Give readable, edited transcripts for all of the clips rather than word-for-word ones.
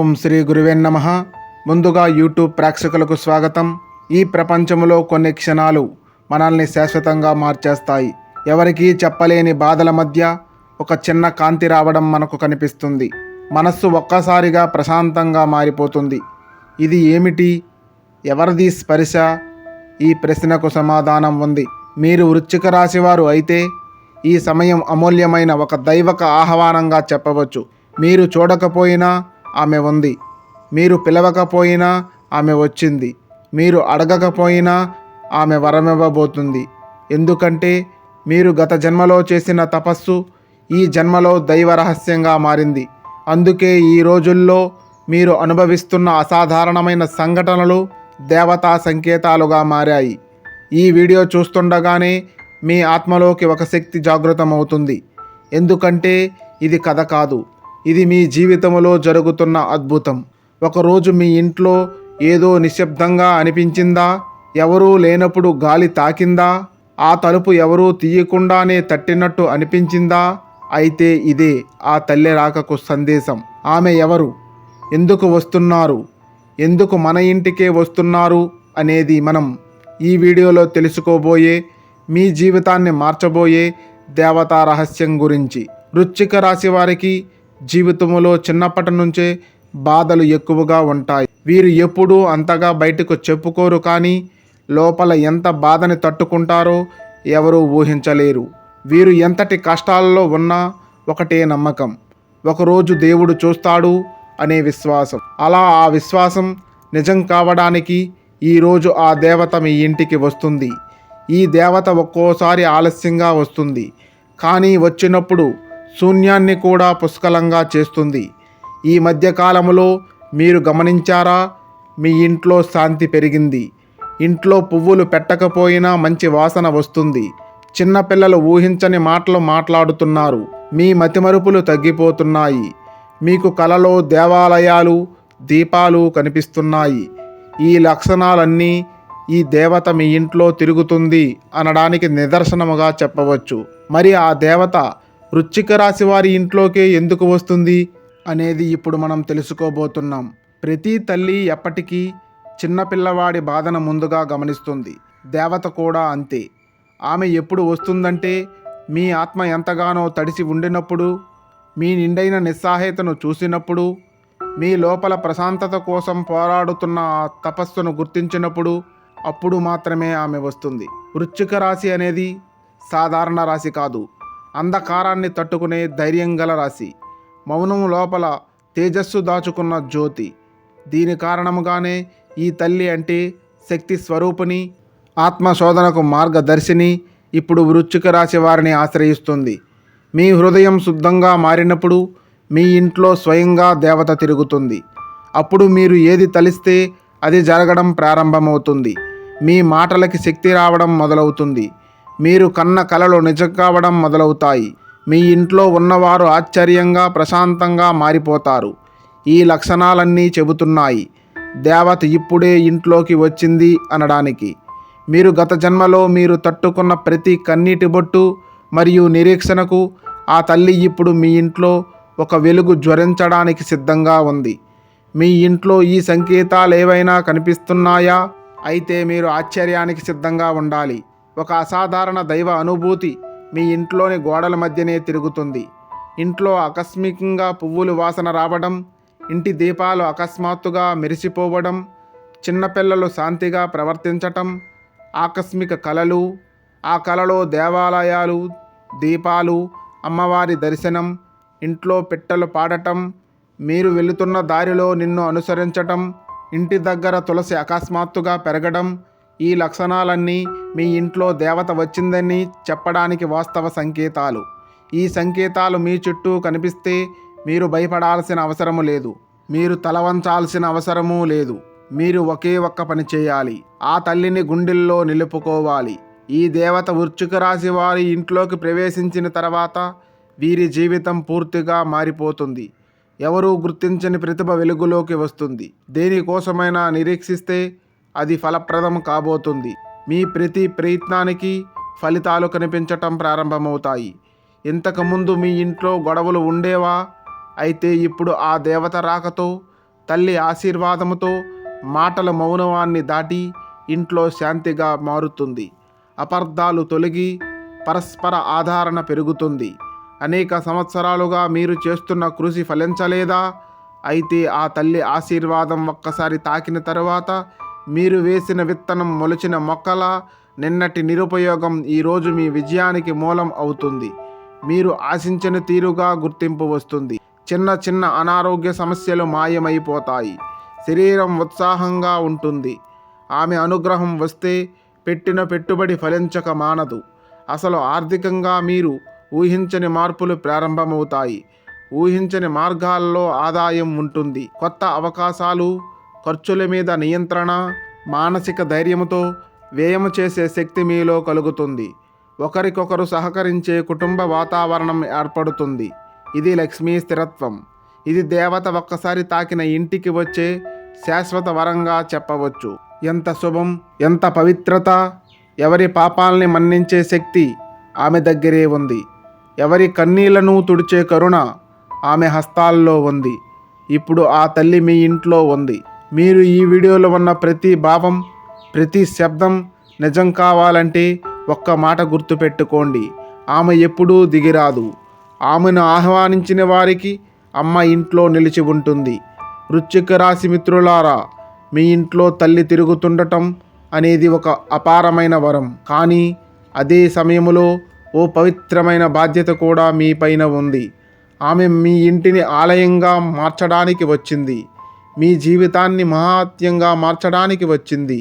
ఓం శ్రీ గురువే నమః. ముందుగా యూట్యూబ్ ప్రేక్షకులకు స్వాగతం. ఈ ప్రపంచంలో కొన్ని క్షణాలు మనల్ని శాశ్వతంగా మార్చేస్తాయి. ఎవరికీ చెప్పలేని బాధల మధ్య ఒక చిన్న కాంతి రావడం మనకు కనిపిస్తుంది. మనస్సు ఒక్కసారిగా ప్రశాంతంగా మారిపోతుంది. ఇది ఏమిటి? ఎవరిది స్పర్శ? ఈ ప్రశ్నకు సమాధానం ఉంది. మీరు వృశ్చిక రాశివారు అయితే ఈ సమయం అమూల్యమైన ఒక దైవక ఆహ్వానంగా చెప్పవచ్చు. మీరు చూడకపోయినా ఆమె ఉంది. మీరు పిలవకపోయినా ఆమె వచ్చింది. మీరు అడగకపోయినా ఆమె వరమివ్వబోతుంది. ఎందుకంటే మీరు గత జన్మలో చేసిన తపస్సు ఈ జన్మలో దైవ రహస్యంగా మారింది. అందుకే ఈ రోజుల్లో మీరు అనుభవిస్తున్న అసాధారణమైన సంఘటనలు దేవతా సంకేతాలుగా మారాయి. ఈ వీడియో చూస్తుండగానే మీ ఆత్మలోకి ఒక శక్తి జాగృతమవుతుంది. ఎందుకంటే ఇది కథ కాదు, ఇది మీ జీవితంలో జరుగుతున్న అద్భుతం. ఒకరోజు మీ ఇంట్లో ఏదో నిశ్శబ్దంగా అనిపించిందా? ఎవరూ లేనప్పుడు గాలి తాకిందా? ఆ తలుపు ఎవరూ తీయకుండానే తట్టినట్టు అనిపించిందా? అయితే ఇదే ఆ తల్లి రాకకు సందేశం. ఆమె ఎవరు? ఎందుకు వస్తున్నారు? ఎందుకు మన ఇంటికే వస్తున్నారు అనేది మనం ఈ వీడియోలో తెలుసుకోబోయే, మీ జీవితాన్ని మార్చబోయే దేవతా రహస్యం గురించి. వృశ్చిక రాశి వారికి జీవితంలో చిన్నప్పటి నుంచే బాధలు ఎక్కువగా ఉంటాయి. వీరు ఎప్పుడూ అంతగా బయటకు చెప్పుకోరు, కానీ లోపల ఎంత బాధని తట్టుకుంటారో ఎవరూ ఊహించలేరు. వీరు ఎంతటి కష్టాల్లో ఉన్నా ఒకటే నమ్మకం, ఒకరోజు దేవుడు చూస్తాడు అనే విశ్వాసం. అలా ఆ విశ్వాసం నిజం కావడానికి ఈరోజు ఆ దేవత మీ ఇంటికి వస్తుంది. ఈ దేవత ఒక్కోసారి ఆలస్యంగా వస్తుంది, కానీ వచ్చినప్పుడు శూన్యాన్ని కూడా పుష్కలంగా చేస్తుంది. ఈ మధ్యకాలంలో మీరు గమనించారా? మీ ఇంట్లో శాంతి పెరిగింది. ఇంట్లో పువ్వులు పెట్టకపోయినా మంచి వాసన వస్తుంది. చిన్నపిల్లలు ఊహించని మాటలు మాట్లాడుతున్నారు. మీ మతిమరుపులు తగ్గిపోతున్నాయి. మీకు కలలో దేవాలయాలు, దీపాలు కనిపిస్తున్నాయి. ఈ లక్షణాలన్నీ ఈ దేవత మీ ఇంట్లో తిరుగుతుంది అనడానికి నిదర్శనముగా చెప్పవచ్చు. మరి ఆ దేవత వృశ్చిక రాశి వారి ఇంట్లోకే ఎందుకు వస్తుంది అనేది ఇప్పుడు మనం తెలుసుకోబోతున్నాం. ప్రతి తల్లి ఎప్పటికీ చిన్నపిల్లవాడి బాధను ముందుగా గమనిస్తుంది. దేవత కూడా అంతే. ఆమె ఎప్పుడు వస్తుందంటే మీ ఆత్మ ఎంతగానో తడిసి ఉండినప్పుడు, మీ నిండైన నిస్సహాయతను చూసినప్పుడు, మీ లోపల ప్రశాంతత కోసం పోరాడుతున్న ఆ తపస్సును గుర్తించినప్పుడు, అప్పుడు మాత్రమే ఆమె వస్తుంది. వృశ్చిక రాశి అనేది సాధారణ రాశి కాదు, అంధకారాన్ని తట్టుకునే ధైర్యం గల రాశి. మౌనం లోపల తేజస్సు దాచుకున్న జ్యోతి. దీని కారణముగానే ఈ తల్లి అంటే శక్తి స్వరూపిణి, ఆత్మశోధనకు మార్గదర్శిని ఇప్పుడు వృశ్చిక రాశి వారిని ఆశ్రయిస్తుంది. మీ హృదయం శుద్ధంగా మారినప్పుడు మీ ఇంట్లో స్వయంగా దేవత తిరుగుతుంది. అప్పుడు మీరు ఏది తలిస్తే అది జరగడం ప్రారంభమవుతుంది. మీ మాటలకి శక్తి రావడం మొదలవుతుంది. మీరు కన్న కలలు నిజం కావడం మొదలవుతాయి. మీ ఇంట్లో ఉన్నవారు ఆశ్చర్యంగా, ప్రశాంతంగా మారిపోతారు. ఈ లక్షణాలన్నీ చెబుతున్నాయి దేవత ఇప్పుడే ఇంట్లోకి వచ్చింది అనడానికి. మీరు గత జన్మలో మీరు తట్టుకున్న ప్రతి కన్నీటి బొట్టు మరియు నిరీక్షణకు ఆ తల్లి ఇప్పుడు మీ ఇంట్లో ఒక వెలుగు జ్వరించడానికి సిద్ధంగా ఉంది. మీ ఇంట్లో ఈ సంకేతాలు ఏవైనా కనిపిస్తున్నాయా? అయితే మీరు ఆశ్చర్యానికి సిద్ధంగా ఉండాలి. ఒక అసాధారణ దైవ అనుభూతి మీ ఇంట్లోని గోడల మధ్యనే తిరుగుతుంది. ఇంట్లో ఆకస్మికంగా పువ్వులు వాసన రావడం, ఇంటి దీపాలు అకస్మాత్తుగా మెరిసిపోవడం, చిన్నపిల్లలు శాంతిగా ప్రవర్తించటం, ఆకస్మిక కలలు, ఆ కలలో దేవాలయాలు, దీపాలు, అమ్మవారి దర్శనం, ఇంట్లో పిట్టలు పాడటం, మీరు వెళుతున్న దారిలో నిన్ను అనుసరించటం, ఇంటి దగ్గర తులసి అకస్మాత్తుగా పెరగడం, ఈ లక్షణాలన్నీ మీ ఇంట్లో దేవత వచ్చిందని చెప్పడానికి వాస్తవ సంకేతాలు. ఈ సంకేతాలు మీ చుట్టూ కనిపిస్తే మీరు భయపడాల్సిన అవసరము లేదు. మీరు తల వంచాల్సిన అవసరమూ లేదు. మీరు ఒకే ఒక్క పని చేయాలి, ఆ తల్లిని గుండెల్లో నిలుపుకోవాలి. ఈ దేవత వృశ్చిక రాశి వారి ఇంట్లోకి ప్రవేశించిన తర్వాత వీరి జీవితం పూర్తిగా మారిపోతుంది. ఎవరూ గుర్తించని ప్రతిభ వెలుగులోకి వస్తుంది. దేనికోసమైనా నిరీక్షిస్తే అది ఫలప్రదం కాబోతుంది. మీ ప్రతి ప్రయత్నానికి ఫలితాలు కనిపించటం ప్రారంభమవుతాయి. ఇంతకుముందు మీ ఇంట్లో గొడవలు ఉండేవా? అయితే ఇప్పుడు ఆ దేవత రాకతో తల్లి ఆశీర్వాదముతో మాటల మౌనవాన్ని దాటి ఇంట్లో శాంతిగా మారుతుంది. అపార్థాలు తొలగి పరస్పర ఆదరణ పెరుగుతుంది. అనేక సంవత్సరాలుగా మీరు చేస్తున్న కృషి ఫలించలేదా? అయితే ఆ తల్లి ఆశీర్వాదం ఒక్కసారి తాకిన తరువాత మీరు వేసిన విత్తనం మొలిచిన మొక్కలా నిన్నటి నిరుపయోగం ఈరోజు మీ విజయానికి మూలం అవుతుంది. మీరు ఆశించిన తీరుగా గుర్తింపు వస్తుంది. చిన్న చిన్న అనారోగ్య సమస్యలు మాయమైపోతాయి. శరీరం ఉత్సాహంగా ఉంటుంది. ఆమె అనుగ్రహం వస్తే పెట్టిన పెట్టుబడి ఫలించక మానదు. అసలు ఆర్థికంగా మీరు ఊహించని మార్పులు ప్రారంభమవుతాయి. ఊహించని మార్గాల్లో ఆదాయం ఉంటుంది. కొత్త అవకాశాలు, ఖర్చుల మీద నియంత్రణ, మానసిక ధైర్యంతో వ్యయం చేసే శక్తి మీలో కలుగుతుంది. ఒకరికొకరు సహకరించే కుటుంబ వాతావరణం ఏర్పడుతుంది. ఇది లక్ష్మీ స్థిరత్వం. ఇది దేవత ఒక్కసారి తాకిన ఇంటికి వచ్చే శాశ్వత వరంగా చెప్పవచ్చు. ఎంత శుభం, ఎంత పవిత్రత! ఎవరి పాపాల్ని మన్నించే శక్తి ఆమె దగ్గరే ఉంది. ఎవరి కన్నీళ్లను తుడిచే కరుణ ఆమె హస్తాల్లో ఉంది. ఇప్పుడు ఆ తల్లి మీ ఇంట్లో ఉంది. మీరు ఈ వీడియోలో ఉన్న ప్రతి భావం, ప్రతి శబ్దం నిజం కావాలంటే ఒక్క మాట గుర్తుపెట్టుకోండి. ఆమె ఎప్పుడూ దిగిరాదు. ఆమెను ఆహ్వానించిన వారికి అమ్మ ఇంట్లో నిలిచి ఉంటుంది. వృశ్చిక రాశి మిత్రులారా, మీ ఇంట్లో తల్లి తిరుగుతుండటం అనేది ఒక అపారమైన వరం. కానీ అదే సమయంలో ఓ పవిత్రమైన బాధ్యత కూడా మీ పైన ఉంది. ఆమె మీ ఇంటిని ఆలయంగా మార్చడానికి వచ్చింది. మీ జీవితాన్ని మహాత్యంగా మార్చడానికి వచ్చింది.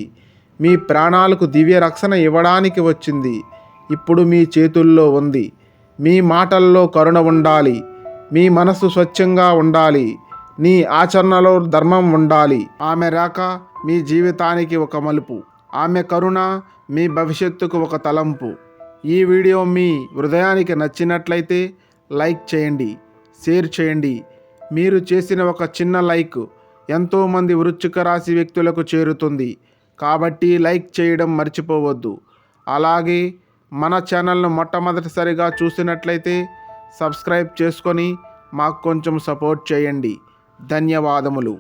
మీ ప్రాణాలకు దివ్య రక్షణ ఇవ్వడానికి వచ్చింది. ఇప్పుడు మీ చేతుల్లో ఉంది. మీ మాటల్లో కరుణ ఉండాలి. మీ మనసు స్వచ్ఛంగా ఉండాలి. నీ ఆచరణలో ధర్మం ఉండాలి. ఆమె రాక మీ జీవితానికి ఒక మలుపు. ఆమె కరుణ మీ భవిష్యత్తుకు ఒక తలంపు. ఈ వీడియో మీ హృదయానికి నచ్చినట్లయితే లైక్ చేయండి, షేర్ చేయండి. మీరు చేసిన ఒక చిన్న లైక్ ఎంతోమంది వృశ్చిక రాశి వ్యక్తులకు చేరుతుంది. కాబట్టి లైక్ చేయడం మర్చిపోవద్దు. అలాగే మన ఛానల్ను మొట్టమొదటిసారిగా చూసినట్లయితే సబ్స్క్రైబ్ చేసుకొని మాకు కొంచెం సపోర్ట్ చేయండి. ధన్యవాదములు.